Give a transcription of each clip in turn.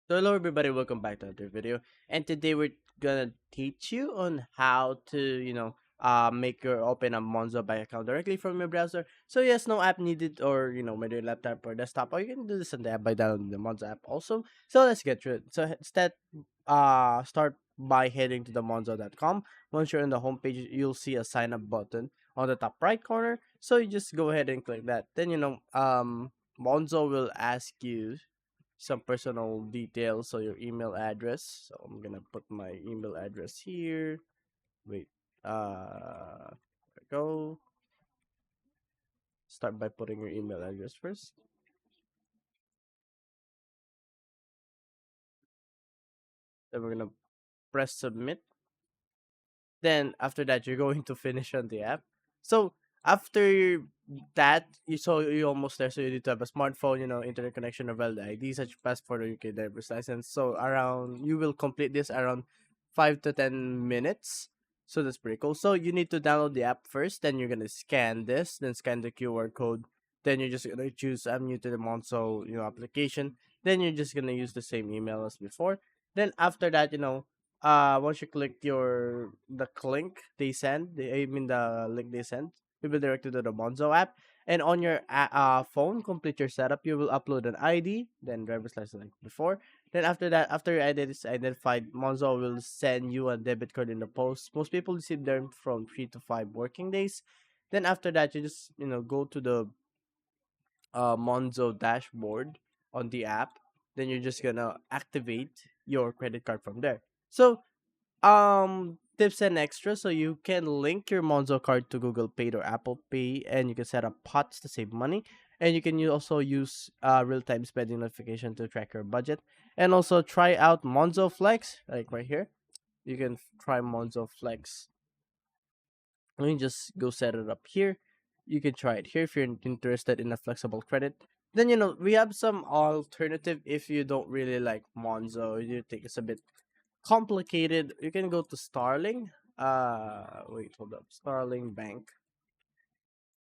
So hello everybody, welcome back to another video. And today we're gonna teach you on how to, make your open a Monzo bank account directly from your browser. So yes, no app needed or whether your laptop or desktop, or you can do this on the app by downloading the Monzo app also. So let's get to it. So instead, start by heading to the Monzo.com. Once you're on the homepage, you'll see a sign up button on the top right corner. So you just go ahead and click that. Then Monzo will ask you some personal details, so your email address. So I'm gonna put my email address here. Wait, there we go. Start by putting your email address first. Then we're gonna press submit. Then after that, you're going to finish on the app. So after that, you almost there. So you need to have a smartphone, internet connection, or valid ID such as passport or UK driver's license. So around you will complete this around 5 to 10 minutes. So that's pretty cool. So you need to download the app first. Then you're gonna scan this. Then scan the QR code. Then you're just gonna choose I'm new to the Monzo application. Then you're just gonna use the same email as before. Then after that, once you click the link they send, the link they send, you'll be directed to the Monzo app. And on your phone, complete your setup. You will upload an ID, then driver's license like before. Then after that, after your ID is identified, Monzo will send you a debit card in the post. Most people receive them from 3 to 5 working days. Then after that, you just go to the Monzo dashboard on the app. Then you're just gonna activate your credit card from there. So tips and extra, so you can link your Monzo card to Google Pay or Apple Pay, and you can set up pots to save money. And you can also use real-time spending notification to track your budget. And also try out Monzo Flex, like right here. You can try Monzo Flex. You can just go set it up here. You can try it here if you're interested in a flexible credit. Then we have some alternative if you don't really like Monzo. You think it's a bit complicated. You can go to Starling. Wait, hold up. Starling Bank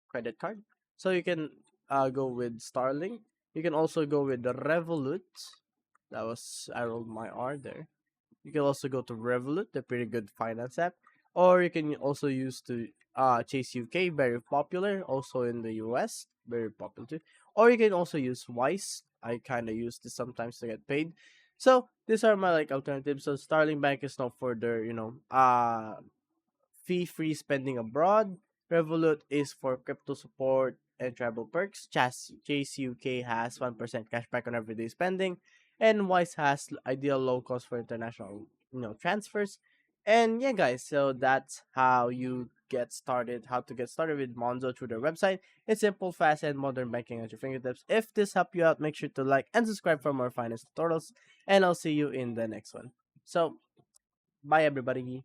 credit card. So you can go with Starling. You can also go with the Revolut. That was I rolled my R there. You can also go to Revolut, the pretty good finance app, or you can also use to Chase UK, very popular. Also in the US, very popular too. Or you can also use Wise. I kind of use this sometimes to get paid. So these are my like alternatives. So Starling Bank is not for their fee-free spending abroad. Revolut is for crypto support and travel perks. Chase UK has 1% cashback on everyday spending. And Wise has ideal low cost for international transfers. And yeah, guys, so that's how you get started, how to get started with Monzo through their website. It's simple, fast, and modern banking at your fingertips. If this helped you out, make sure to like and subscribe for more finance tutorials. And I'll see you in the next one. So, bye everybody.